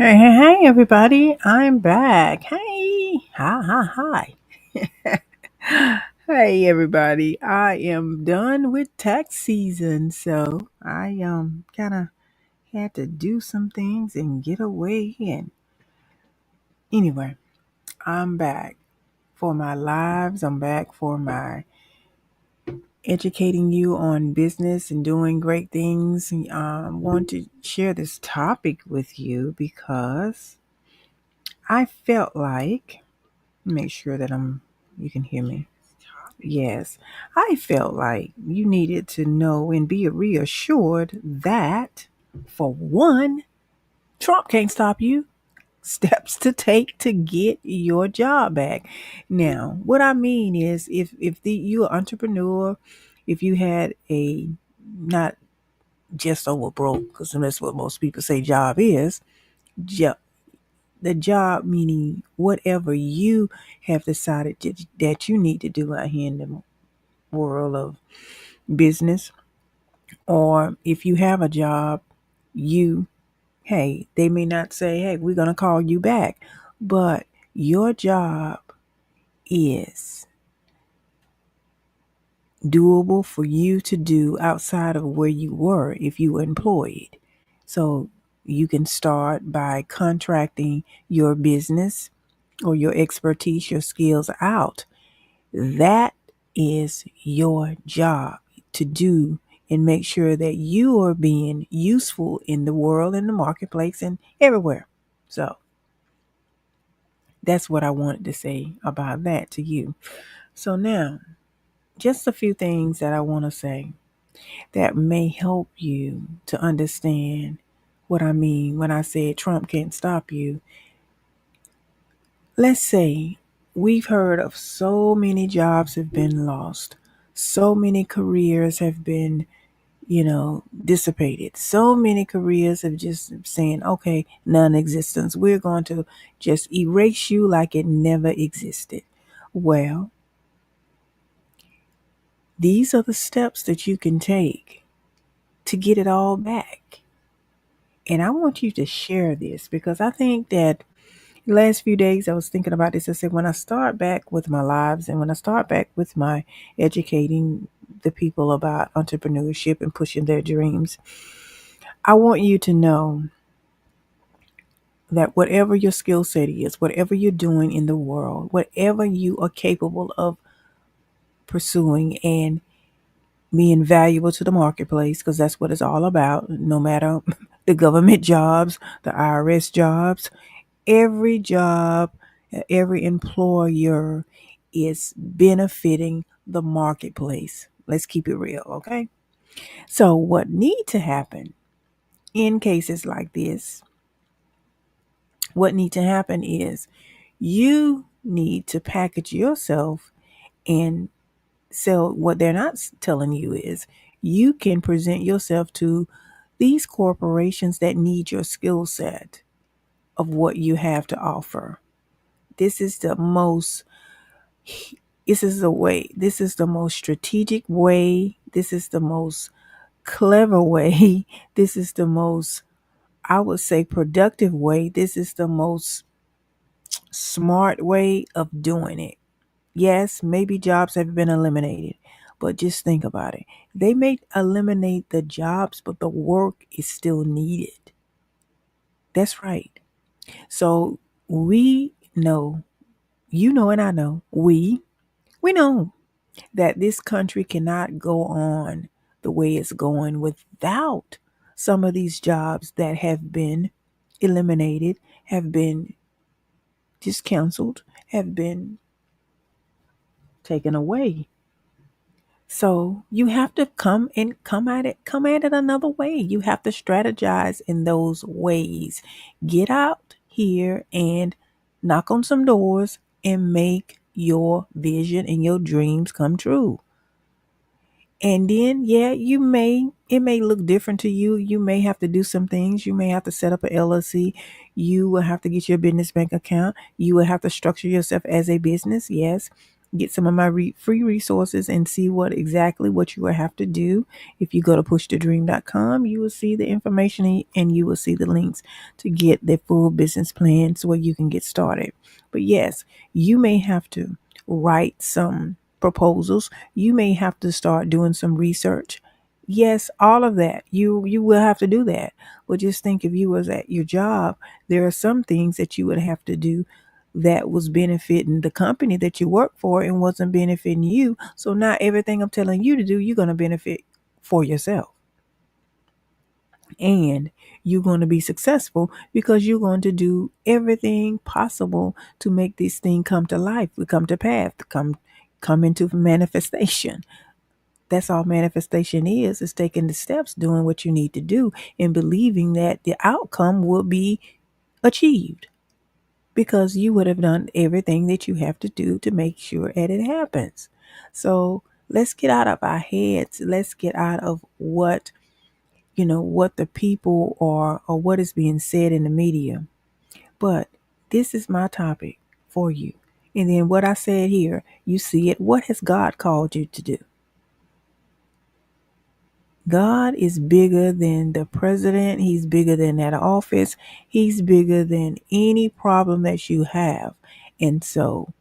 Hey, everybody. I'm back. Hey. Hi. Hey, everybody. I am done with tax season, so I kind of had to do some things and get away. And anyway, I'm back for my lives. I'm back for my educating you on business and doing great things. I want to share this topic with you because I felt like make sure that you can hear me. Yes. I felt like you needed to know and be reassured that, for one, Trump can't stop you. Steps to take to get your job back. Now, what I mean is, if you're an entrepreneur, if you had a not just over broke, because that's what most people say job is, jo- the job meaning whatever you have decided that you need to do out here in the world of business, or if you have a job, you, hey, they may not say, hey, we're going to call you back, but your job is doable for you to do outside of where you were if you were employed. So you can start by contracting your business or your expertise, your skills out. That is your job to do and make sure that you are being useful in the world, in the marketplace, and everywhere. So that's what I wanted to say about that to you. So now, just a few things that I want to say that may help you to understand what I mean when I said Trump can't stop you. Let's say we've heard of so many jobs have been lost. So many careers have been, dissipated. So many careers have just saying, okay, non-existence. We're going to just erase you like it never existed. Well, these are the steps that you can take to get it all back. And I want you to share this because I think that the last few days I was thinking about this. I said, when I start back with my lives and when I start back with my educating the people about entrepreneurship and pushing their dreams, I want you to know that whatever your skill set is, whatever you're doing in the world, whatever you are capable of pursuing and being valuable to the marketplace, because that's what it's all about, no matter the government jobs, the IRS jobs, every job, every employer is benefiting the marketplace. Let's keep it real, okay? So what need to happen in cases like this, what need to happen is you need to package yourself and sell. What they're not telling you is you can present yourself to these corporations that need your skill set of what you have to offer. This is the most this is the most strategic way, this is the most clever way, this is the most, I would say, productive way, this is the most smart way of doing it. Yes, maybe jobs have been eliminated, but just think about it. They may eliminate the jobs, but the work is still needed. That's right. So we know, you know, and I know, we know that this country cannot go on the way it's going without some of these jobs that have been eliminated, have been just canceled, have been taken away. So you have to come at it another way. You have to strategize in those ways. Get out here and knock on some doors and make your vision and your dreams come true. And then, yeah, it may look different to you. You may have to do some things. You may have to set up a LLC. You will have to get your business bank account. You will have to structure yourself as a business. Yes. get some of my free resources and see what you will have to do. If you go to pushtodream.com, you will see the information and you will see the links to get the full business plan so where you can get started. But yes, you may have to write some proposals. You may have to start doing some research. Yes, all of that. You will have to do that. But just think, if you was at your job, there are some things that you would have to do that was benefiting the company that you work for and wasn't benefiting you. So not everything I'm telling you to do, you're going to benefit for yourself. And you're going to be successful because you're going to do everything possible to make this thing come to life, to come to pass, to come into manifestation. That's all manifestation is taking the steps, doing what you need to do, and believing that the outcome will be achieved, because you would have done everything that you have to do to make sure that it happens. So let's get out of our heads. Let's get out of what the people are or what is being said in the media. But this is my topic for you. And then what I said here, you see it. What has God called you to do? God is bigger than the president. He's bigger than that office. He's bigger than any problem that you have. And so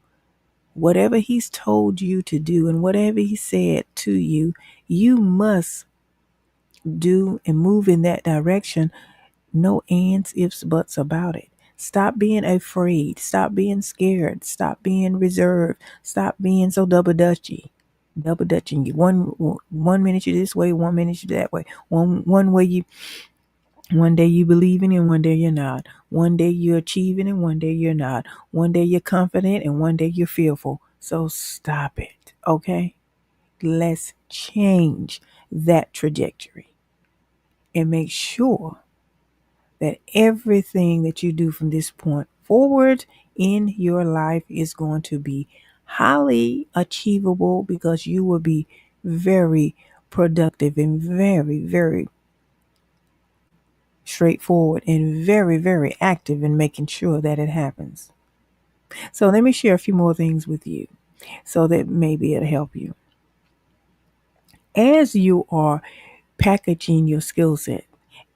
whatever he's told you to do and whatever he said to you, you must do and move in that direction. No ands, ifs, buts about it. Stop being afraid. Stop being scared. Stop being reserved. Stop being so double dutchy. Double dutching you. One minute you this way, 1 minute you that way. One way you, one day you believing and one day you're not. One day you're achieving and one day you're not. One day you're confident and one day you're fearful. So stop it, okay? Let's change that trajectory and make sure that everything that you do from this point forward in your life is going to be highly achievable, because you will be very productive and very, very straightforward and very, very active in making sure that it happens. So let me share a few more things with you so that maybe it'll help you. As you are packaging your skill set,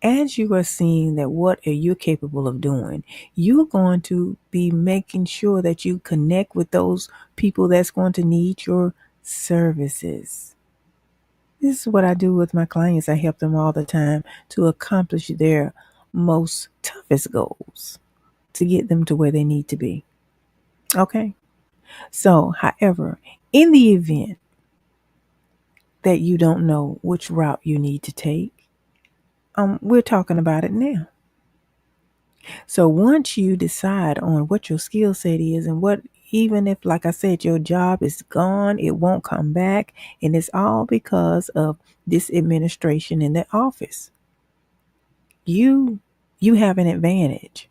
as you are seeing that what are you capable of doing, you're going to be making sure that you connect with those people that's going to need your services. This is what I do with my clients. I help them all the time to accomplish their most toughest goals, to get them to where they need to be. Okay. So, however, in the event that you don't know which route you need to take, we're talking about it now. So once you decide on what your skill set is and what, even if, like I said, your job is gone, it won't come back. And it's all because of this administration in the office. You have an advantage.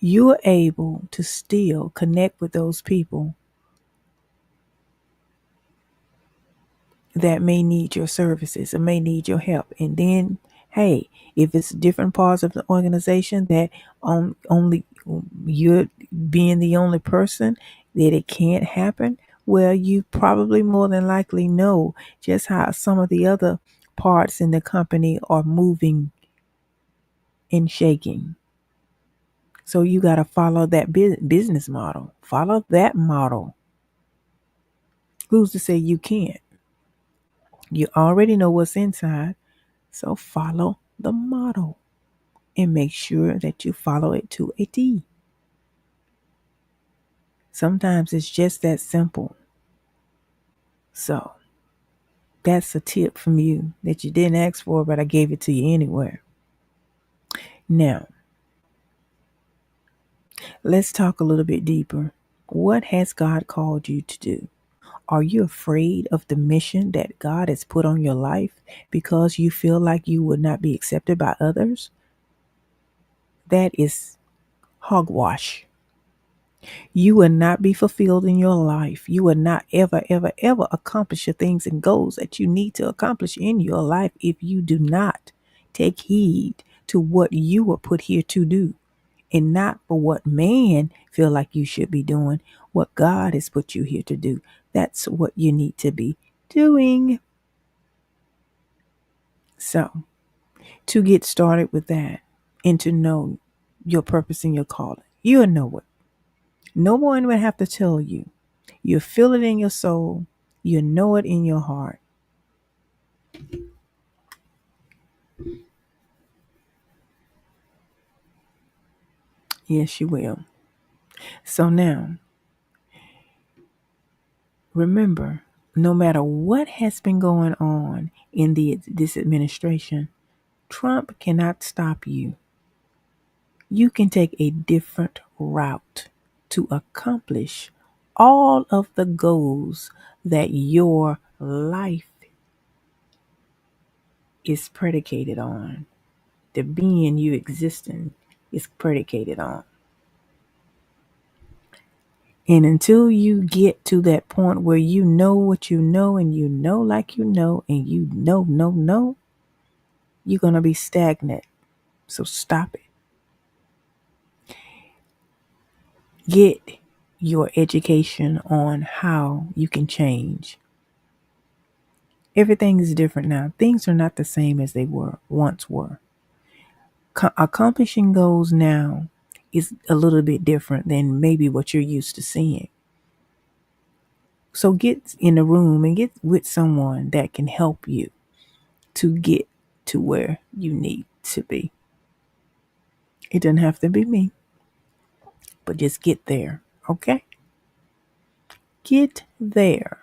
You're able to still connect with those people that may need your services or may need your help. And then, hey, if it's different parts of the organization that only you're being the only person that it can't happen, well, you probably more than likely know just how some of the other parts in the company are moving and shaking. So you got to follow that business model. Follow that model. Who's to say you can't? You already know what's inside. So follow the model and make sure that you follow it to a T. Sometimes it's just that simple. So that's a tip from you that you didn't ask for, but I gave it to you anyway. Now, let's talk a little bit deeper. What has God called you to do? Are you afraid of the mission that God has put on your life because you feel like you would not be accepted by others? That is hogwash. You will not be fulfilled in your life. You will not ever, ever, ever accomplish the things and goals that you need to accomplish in your life if you do not take heed to what you were put here to do and not for what man feel like you should be doing, what God has put you here to do. That's what you need to be doing. So, to get started with that and to know your purpose and your calling, you'll know it. No one would have to tell you. You feel it in your soul. You know it in your heart. Yes, you will. So now, remember, no matter what has been going on in this administration, Trump cannot stop you. You can take a different route to accomplish all of the goals that your life is predicated on. The being you existing is predicated on. And until you get to that point where you know what you know and you know like you know and you know, you're going to be stagnant. So stop it. Get your education on how you can change. Everything is different now. Things are not the same as they once were. Accomplishing goals now is a little bit different than maybe what you're used to seeing. So get in the room and get with someone that can help you to get to where you need to be. It doesn't have to be me, but just get there, okay? Get there.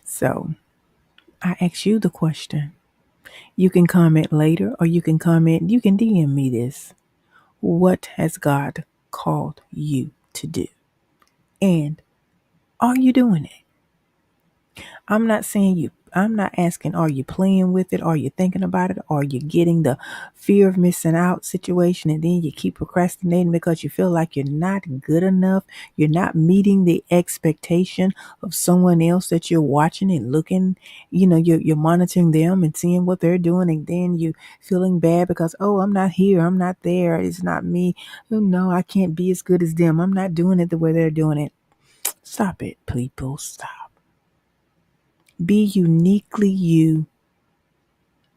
So I ask you the question. You can comment later or you can DM me this. What has God called you to do? And are you doing it? I'm not asking, are you playing with it? Are you thinking about it? Are you getting the fear of missing out situation and then you keep procrastinating because you feel like you're not good enough? You're not meeting the expectation of someone else that you're watching and looking, you're monitoring them and seeing what they're doing. And then you feeling bad because, oh, I'm not here. I'm not there. It's not me. Oh, no, I can't be as good as them. I'm not doing it the way they're doing it. Stop it, people. Stop. Be uniquely you,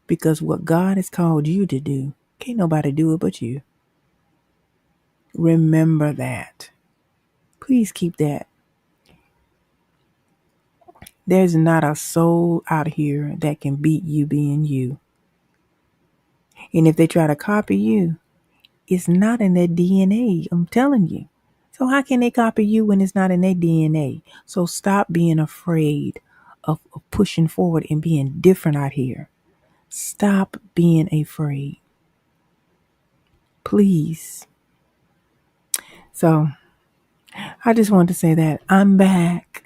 because what God has called you to do, can't nobody do it but you. Remember that. Please keep that. There's not a soul out here that can beat you being you. And if they try to copy you, it's not in their DNA. I'm telling you. So how can they copy you when it's not in their DNA? So stop being afraid of pushing forward and being different out here. Stop being afraid. Please. So I just wanted to say that I'm back.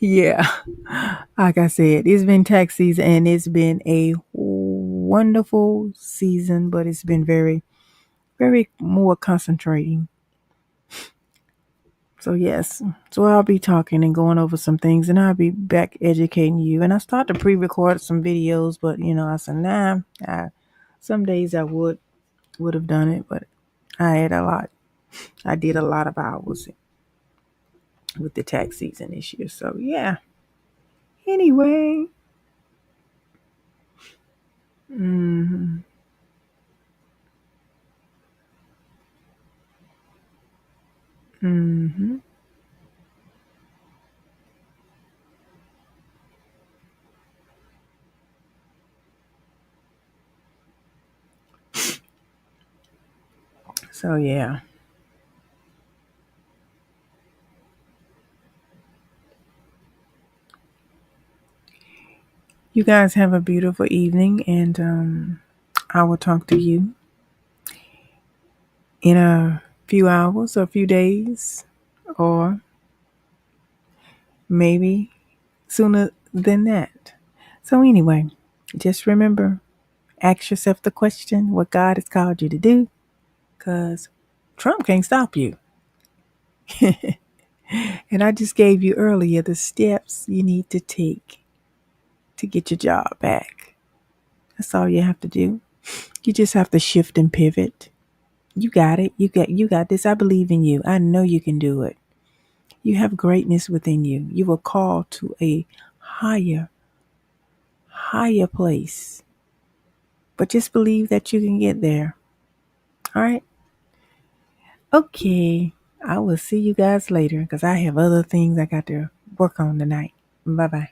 Yeah. Like I said, it's been tax season and it's been a wonderful season, but it's been very, very more concentrating. So yes, so I'll be talking and going over some things and I'll be back educating you. And I started to pre-record some videos, but I said, some days I would have done it, but I did a lot of hours with the tax season this year. So yeah. Anyway. hmm hmm So yeah. You guys have a beautiful evening and I will talk to you in a few hours or a few days or maybe sooner than that. So anyway, just remember, ask yourself the question what God has called you to do, because Trump can't stop you. And I just gave you earlier the steps you need to take to get your job back. That's all you have to do. You just have to shift and pivot. You got it. You got this. I believe in you. I know you can do it. You have greatness within you. You were called to a higher, higher place. But just believe that you can get there. All right? Okay. I will see you guys later because I have other things I got to work on tonight. Bye bye.